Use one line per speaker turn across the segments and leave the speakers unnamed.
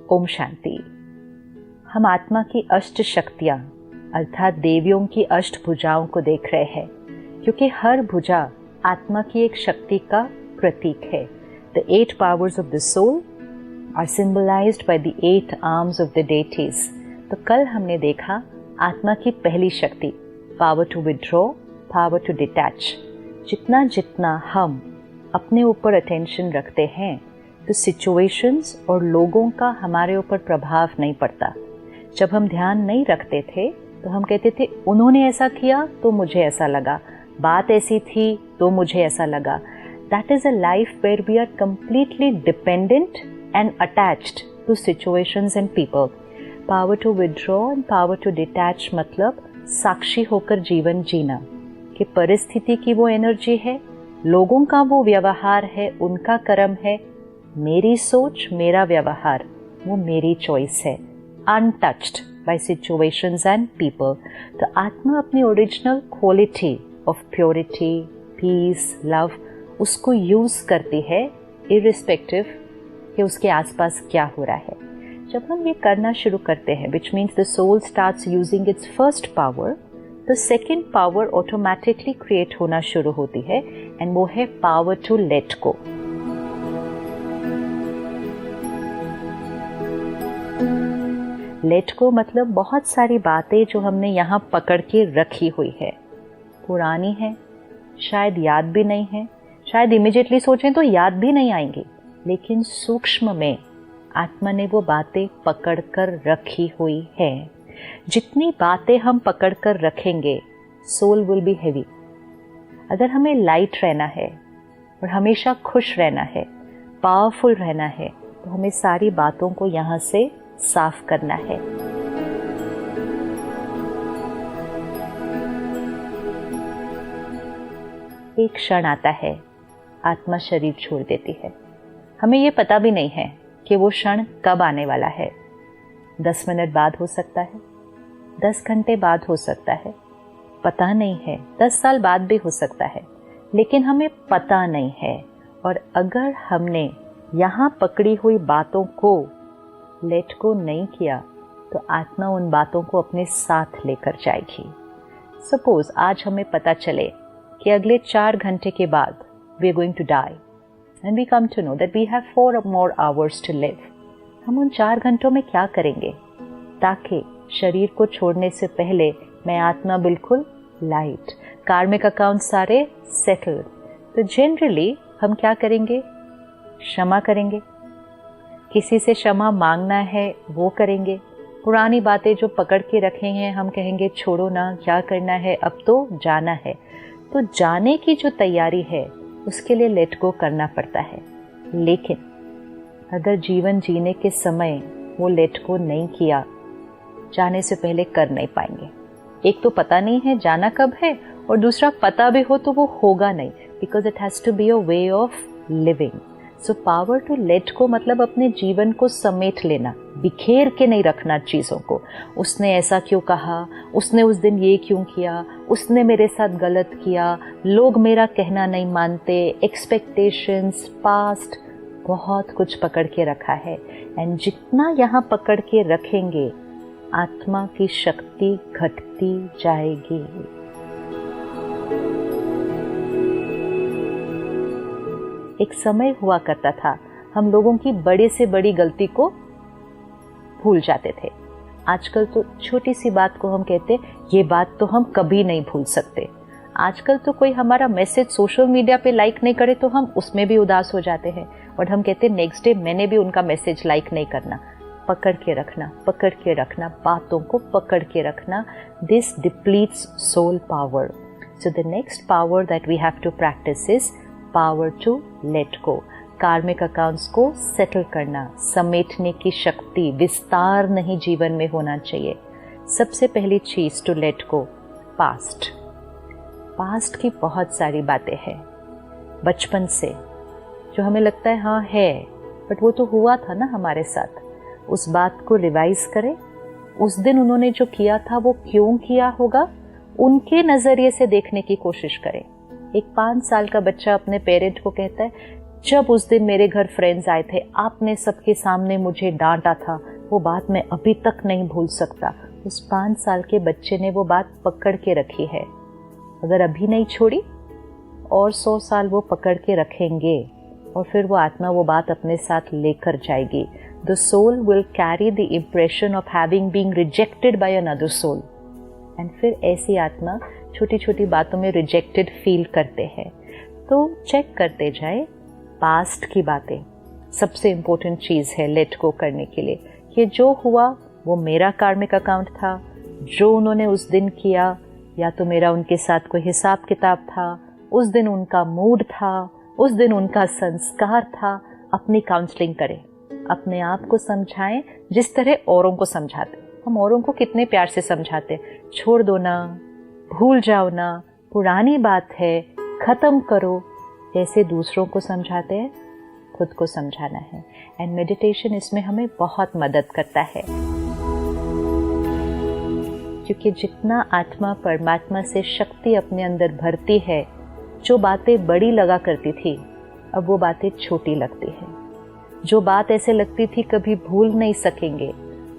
ओम शांति। हम आत्मा की अष्ट शक्तियाँ अर्थात देवियों की अष्ट भुजाओं को देख रहे हैं, क्योंकि हर भुजा आत्मा की एक शक्ति का प्रतीक है। The 8 powers of the soul are symbolized by the 8 arms of the deities। तो कल हमने देखा आत्मा की पहली शक्ति power to withdraw, power to detach. जितना जितना हम अपने ऊपर अटेंशन रखते हैं तो सिचुएशंस और लोगों का हमारे ऊपर प्रभाव नहीं पड़ता। जब हम ध्यान नहीं रखते थे तो हम कहते थे उन्होंने ऐसा किया तो मुझे ऐसा लगा, बात ऐसी थी तो मुझे ऐसा लगा। That is a life where we are completely dependent and attached to situations and people. Power to withdraw and power to detach मतलब साक्षी होकर जीवन जीना कि परिस्थिति की वो एनर्जी है, लोगों का वो व्यवहार है, उनका कर्म है, मेरी सोच मेरा व्यवहार वो मेरी चॉइस है, untouched by situations and people. तो आत्मा अपनी original quality of purity, peace, love उसको यूज करती है इररिस्पेक्टिव कि उसके आसपास क्या हो रहा है। जब हम ये करना शुरू करते हैं which means the soul starts using its first power, तो सेकेंड पावर ऑटोमेटिकली क्रिएट होना शुरू होती है एंड वो है power to let go. Let go मतलब बहुत सारी बातें जो हमने यहाँ पकड़ के रखी हुई है, पुरानी है, शायद याद भी नहीं है, शायद इमिडिएटली सोचें तो याद भी नहीं आएंगी, लेकिन सूक्ष्म में आत्मा ने वो बातें पकड़ कर रखी हुई है। जितनी बातें हम पकड़ कर रखेंगे सोल विल बी हेवी। अगर हमें लाइट रहना है और हमेशा खुश रहना है, पावरफुल रहना है, तो हमें सारी बातों को यहाँ से साफ करना है। एक क्षण आता है, आत्मा शरीर छोड़ देती है। हमें ये पता भी नहीं है कि वो क्षण कब आने वाला है। 10 मिनट बाद हो सकता है, 10 घंटे बाद हो सकता है, पता नहीं है, 10 साल बाद भी हो सकता है, लेकिन हमें पता नहीं है। और अगर हमने यहाँ पकड़ी हुई बातों को लेट को नहीं किया तो आत्मा उन बातों को अपने साथ लेकर जाएगी। सपोज आज हमें पता चले कि अगले 4 घंटे के बाद we are going to die and we come to know that we have 4 more hours to live. हम उन 4 घंटों में क्या करेंगे ताकि शरीर को छोड़ने से पहले मैं आत्मा बिल्कुल लाइट, कार्मिक अकाउंट सारे सेटल। तो जनरली हम क्या करेंगे? क्षमा करेंगे, किसी से क्षमा मांगना है वो करेंगे। पुरानी बातें जो पकड़ के रखे हैं हम कहेंगे छोड़ो ना, क्या करना है, अब तो जाना है। तो जाने की जो तैयारी है उसके लिए लेट गो करना पड़ता है। लेकिन अगर जीवन जीने के समय वो लेट गो नहीं किया, जाने से पहले कर नहीं पाएंगे। एक तो पता नहीं है जाना कब है, और दूसरा पता भी हो तो वो होगा नहीं, because it has to be a way of living. So power to let go मतलब अपने जीवन को समेट लेना, बिखेर के नहीं रखना चीज़ों को। उसने ऐसा क्यों कहा, उसने उस दिन ये क्यों किया, उसने मेरे साथ गलत किया, लोग मेरा कहना नहीं मानते, एक्सपेक्टेशंस, पास्ट, बहुत कुछ पकड़ के रखा है। एंड जितना यहाँ पकड़ के रखेंगे आत्मा की शक्ति घटती जाएगी। एक समय हुआ करता था हम लोगों की बड़े से बड़ी गलती को भूल जाते थे। आजकल तो छोटी सी बात को हम कहते ये बात तो हम कभी नहीं भूल सकते। आजकल तो कोई हमारा मैसेज सोशल मीडिया पे लाइक नहीं करे तो हम उसमें भी उदास हो जाते हैं, और हम कहते नेक्स्ट डे मैंने भी उनका मैसेज लाइक नहीं करना। पकड़ के रखना, पकड़ के रखना, बातों को पकड़ के रखना। This depletes soul power. So the next power that we have to practice is power to let go. कार्मिक अकाउंट्स को सेटल करना, समेटने की शक्ति, विस्तार नहीं जीवन में होना चाहिए। सबसे पहली चीज to let go past. Past की बहुत सारी बातें हैं बचपन से जो हमें लगता है हाँ है, बट वो तो हुआ था ना हमारे साथ। उस बात को रिवाइज करें, उस दिन उन्होंने जो किया था वो क्यों किया होगा, उनके नजरिए से देखने की कोशिश करें। एक 5 साल का बच्चा अपने पेरेंट को कहता है जब उस दिन मेरे घर फ्रेंड्स आए थे, आपने सबके सामने मुझे डांटा था, वो बात मैं अभी तक नहीं भूल सकता। उस 5 साल के बच्चे ने वो बात पकड़ के रखी है। अगर अभी नहीं छोड़ी और 100 साल वो पकड़ के रखेंगे और फिर वो आत्मा वो बात अपने साथ लेकर जाएगी। The soul will carry the impression of having been rejected by another soul. And फिर ऐसी आत्मा छोटी छोटी बातों में रिजेक्टेड फील करते हैं। तो चेक करते जाए पास्ट की बातें। सबसे इम्पोर्टेंट चीज़ है लेट गो करने के लिए कि जो हुआ वो मेरा कार्मिक अकाउंट था, जो उन्होंने उस दिन किया या तो मेरा उनके साथ कोई हिसाब किताब था, उस दिन उनका मूड था, उस दिन उनका संस्कार था। अपनी काउंसलिंग करें, अपने आप को समझाएं जिस तरह औरों को समझाते। हम औरों को कितने प्यार से समझाते, छोड़ दो ना, भूल जाओ ना, पुरानी बात है, खत्म करो। जैसे दूसरों को समझाते हैं, खुद को समझाना है। एंड मेडिटेशन इसमें हमें बहुत मदद करता है, क्योंकि जितना आत्मा परमात्मा से शक्ति अपने अंदर भरती है, जो बातें बड़ी लगा करती थी अब वो बातें छोटी लगती है। जो बात ऐसे लगती थी कभी भूल नहीं सकेंगे,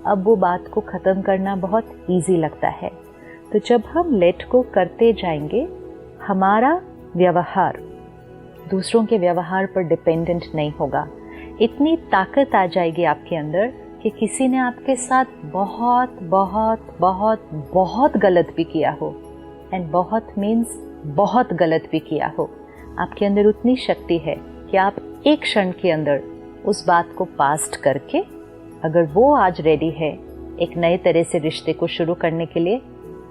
अब वो बात को ख़त्म करना बहुत इजी लगता है। तो जब हम लेट को करते जाएंगे, हमारा व्यवहार दूसरों के व्यवहार पर डिपेंडेंट नहीं होगा। इतनी ताकत आ जाएगी आपके अंदर कि किसी ने आपके साथ बहुत बहुत बहुत बहुत गलत भी किया हो, एंड बहुत मीन्स बहुत गलत भी किया हो, आपके अंदर उतनी शक्ति है कि आप एक क्षण के अंदर उस बात को पास्ट करके, अगर वो आज रेडी है एक नए तरह से रिश्ते को शुरू करने के लिए,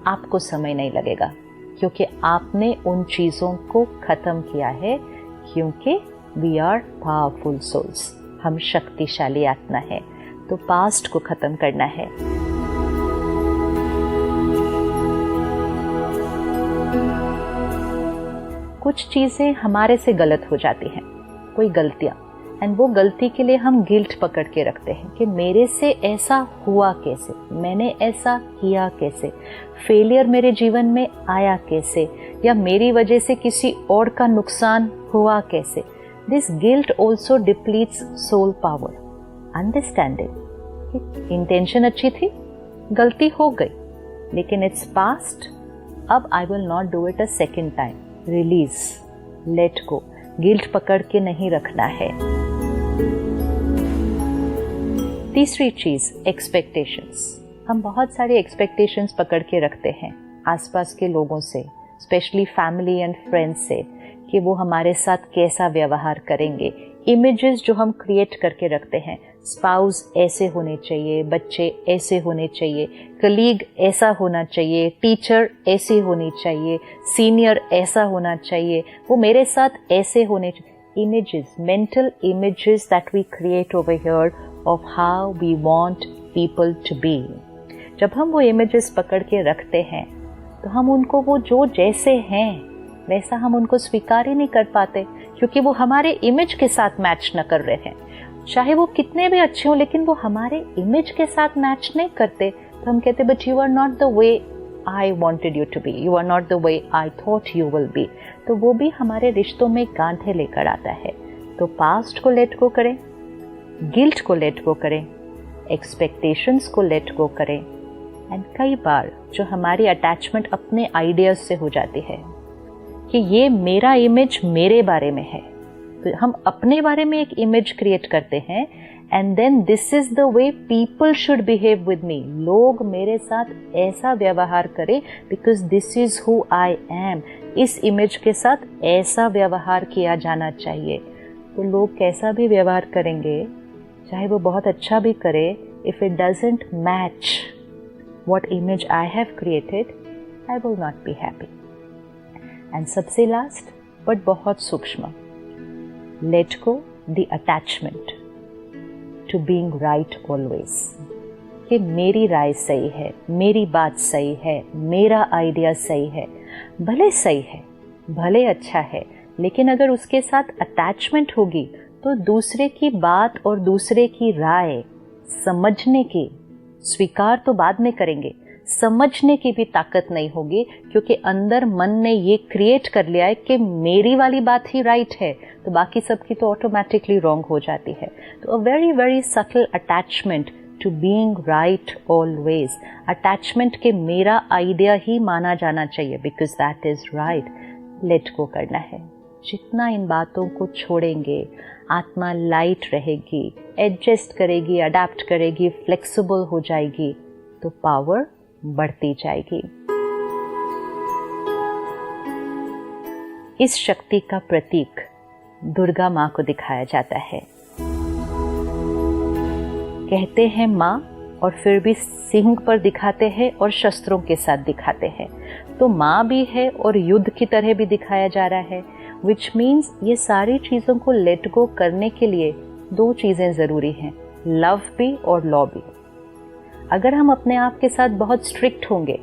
आपको समय नहीं लगेगा, क्योंकि आपने उन चीज़ों को ख़त्म किया है। क्योंकि वी आर पावरफुल सोल्स, हम शक्तिशाली आत्मा है। तो पास्ट को ख़त्म करना है। कुछ चीज़ें हमारे से गलत हो जाती हैं, कोई गलतियाँ, एंड वो गलती के लिए हम गिल्ट पकड़ के रखते हैं कि मेरे से ऐसा हुआ कैसे, मैंने ऐसा किया कैसे, फेलियर मेरे जीवन में आया कैसे, या मेरी वजह से किसी और का नुकसान हुआ कैसे। This guilt also depletes soul power. Understanding, intention अच्छी थी, गलती हो गई, लेकिन इट्स पास्ट, अब I will not do it a second time. Release, let go, guilt पकड़ के नहीं रखना है। तीसरी चीज, एक्सपेक्टेशंस। हम बहुत सारे एक्सपेक्टेशंस पकड़ के रखते हैं आसपास के लोगों से, स्पेशली फैमिली एंड फ्रेंड्स से, कि वो हमारे साथ कैसा व्यवहार करेंगे। इमेजेस जो हम क्रिएट करके रखते हैं, स्पाउस ऐसे होने चाहिए, बच्चे ऐसे होने चाहिए, कलीग ऐसा होना चाहिए, टीचर ऐसी होनी चाहिए, सीनियर ऐसा होना चाहिए, वो मेरे साथ ऐसे होने चाहिए। Images, mental images that we create over here of how we want people to be. जब हम वो इमेजेस पकड़ के रखते हैं तो हम उनको वो जो जैसे हैं वैसा हम उनको स्वीकार ही नहीं कर पाते, क्योंकि वो हमारे इमेज के साथ मैच न कर रहे हैं। चाहे वो कितने भी अच्छे हों, लेकिन वो हमारे इमेज के साथ मैच नहीं करते, तो हम कहते but you are not the way I wanted you to be, you are not the way I thought you will be. तो वो भी हमारे रिश्तों में गांठें लेकर आता है। तो पास्ट को लेट गो करें, गिल्ट को लेट गो करें, एक्सपेक्टेशंस को लेट गो करें। एंड कई बार जो हमारी अटैचमेंट अपने आइडियाज से हो जाती है कि ये मेरा इमेज मेरे बारे में है, तो हम अपने बारे में एक इमेज क्रिएट करते हैं, and then this is the way people should behave with me. लोग मेरे साथ ऐसा व्यवहार करें because this is who I am. इस इमेज के साथ ऐसा व्यवहार किया जाना चाहिए। तो लोग कैसा भी व्यवहार करेंगे, चाहे वो बहुत अच्छा भी करे, if it doesn't match what image I have created, I will not be happy. And सबसे लास्ट बट बहुत सूक्ष्म, let go the attachment to being right always। कि मेरी राय सही है, मेरी बात सही है, मेरा आइडिया सही है, भले सही है, भले अच्छा है, लेकिन अगर उसके साथ अटैचमेंट होगी तो दूसरे की बात और दूसरे की राय समझने की, स्वीकार तो बाद में करेंगे, समझने की भी ताकत नहीं होगी, क्योंकि अंदर मन ने ये क्रिएट कर लिया है कि मेरी वाली बात ही राइट है, तो बाकी सबकी तो ऑटोमेटिकली रॉन्ग हो जाती है। तो a very very subtle attachment to being right always, attachment के मेरा आइडिया ही माना जाना चाहिए because that is right, let go करना है। जितना इन बातों को छोड़ेंगे, आत्मा लाइट रहेगी, एडजस्ट करेगी, अडेप्ट करेगी, फ्लेक्सिबल हो जाएगी, तो पावर बढ़ती जाएगी। इस शक्ति का प्रतीक दुर्गा माँ को दिखाया जाता है। कहते हैं माँ और फिर भी सिंह पर दिखाते हैं और शस्त्रों के साथ दिखाते हैं, तो माँ भी है और युद्ध की तरह भी दिखाया जा रहा है, विच मीन्स ये सारी चीज़ों को लेट गो करने के लिए दो चीज़ें ज़रूरी हैं, लव भी और लॉ भी। अगर हम अपने आप के साथ बहुत स्ट्रिक्ट होंगे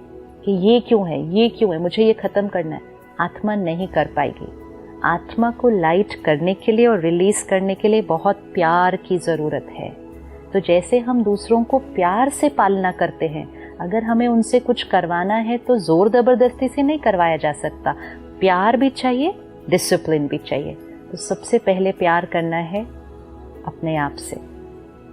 कि ये क्यों है, मुझे ये ख़त्म करना है, आत्मा नहीं कर पाएगी। आत्मा को लाइट करने के लिए और रिलीज़ करने के लिए बहुत प्यार की ज़रूरत है। तो जैसे हम दूसरों को प्यार से पालना करते हैं, अगर हमें उनसे कुछ करवाना है तो ज़ोर ज़बरदस्ती से नहीं करवाया जा सकता। प्यार भी चाहिए, डिसिप्लिन भी चाहिए। तो सबसे पहले प्यार करना है अपने आप से।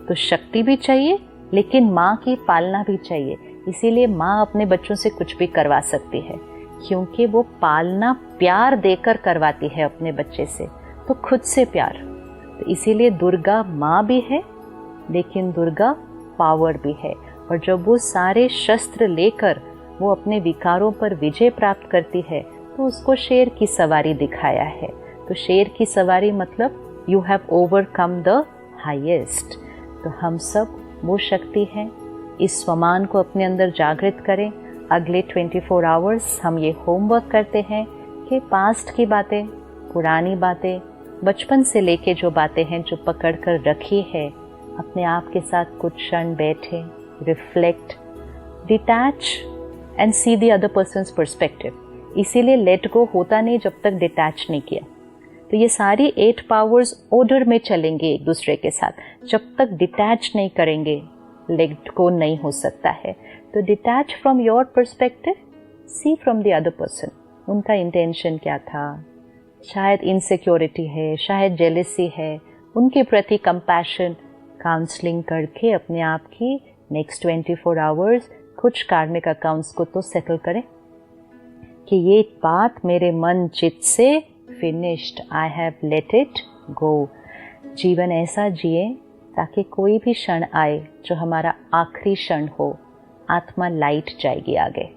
तो शक्ति भी चाहिए, लेकिन माँ की पालना भी चाहिए। इसीलिए माँ अपने बच्चों से कुछ भी करवा सकती है, क्योंकि वो पालना प्यार देकर करवाती है अपने बच्चे से। तो खुद से प्यार। तो इसीलिए दुर्गा माँ भी है, लेकिन दुर्गा पावर भी है। और जब वो सारे शस्त्र लेकर वो अपने विकारों पर विजय प्राप्त करती है, तो उसको शेर की सवारी दिखाया है। तो शेर की सवारी मतलब you have overcome the highest. तो हम सब वो शक्ति है। इस स्वमान को अपने अंदर जागृत करें। अगले 24 आवर्स हम ये होमवर्क करते हैं कि पास्ट की बातें, पुरानी बातें, बचपन से लेके जो बातें हैं जो पकड़ कर रखी है, अपने आप के साथ कुछ क्षण बैठे, reflect, detach and see the other persons perspective. इसीलिए लेट गो होता नहीं जब तक डिटैच नहीं किया। तो ये सारी 8 पावर्स ऑर्डर में चलेंगे एक दूसरे के साथ। जब तक डिटैच नहीं करेंगे, लेट गो नहीं हो सकता है। तो detach from your perspective, see from the other person. उनका इंटेंशन क्या था? शायद इनसिक्योरिटी है, शायद जेलसी है, उनके प्रति कंपैशन। काउंसलिंग करके अपने आप की नेक्स्ट 24 आवर्स कुछ कार्मिक अकाउंट्स को तो सेटल करें कि ये बात मेरे मन चित्त से finished, I have let it go. जीवन ऐसा जिए ताकि कोई भी क्षण आए जो हमारा आखिरी क्षण हो, आत्मा लाइट जाएगी आगे,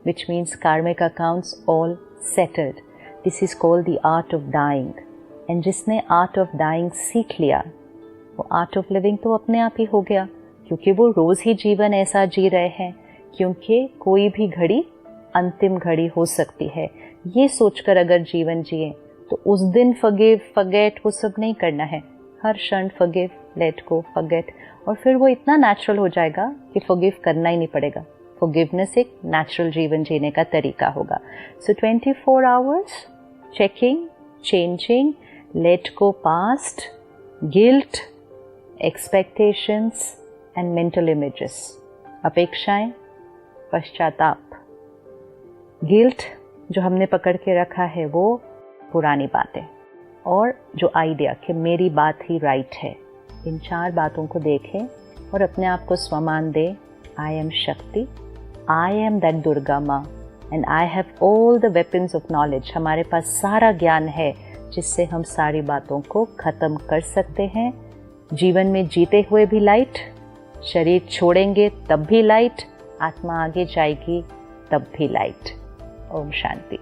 which means karmic accounts all settled. This is called the art of dying. And जिसने आर्ट ऑफ डाइंग सीख लिया, वो आर्ट ऑफ लिविंग तो अपने आप ही हो गया, क्योंकि वो रोज ही जीवन ऐसा जी रहे हैं, क्योंकि कोई भी घड़ी अंतिम घड़ी हो सकती है। ये सोचकर अगर जीवन जिए तो उस दिन फॉरगिव, फॉरगेट वो सब नहीं करना है। हर क्षण फॉरगिव, लेट गो, फॉरगेट, और फिर वो इतना नेचुरल हो जाएगा कि फॉरगिव करना ही नहीं पड़ेगा। फॉरगिवनेस एक नेचुरल जीवन जीने का तरीका होगा। सो 24 hours checking, changing, late go past, guilt, expectations and mental images. अपेक्षाएं, पश्चाताप। गिल्ट जो हमने पकड़ के रखा है वो पुरानी बातें, और जो आइडिया कि मेरी बात ही राइट है। इन 4 बातों को देखें और अपने आप को स्वमान दें। आई एम शक्ति, आई एम दैट दुर्गा माँ, and I have all the weapons of knowledge. हमारे पास सारा ज्ञान है जिससे हम सारी बातों को खत्म कर सकते हैं। जीवन में जीते हुए भी लाइट, शरीर छोड़ेंगे तब भी लाइट, आत्मा आगे जाएगी तब भी लाइट। ओम शांति।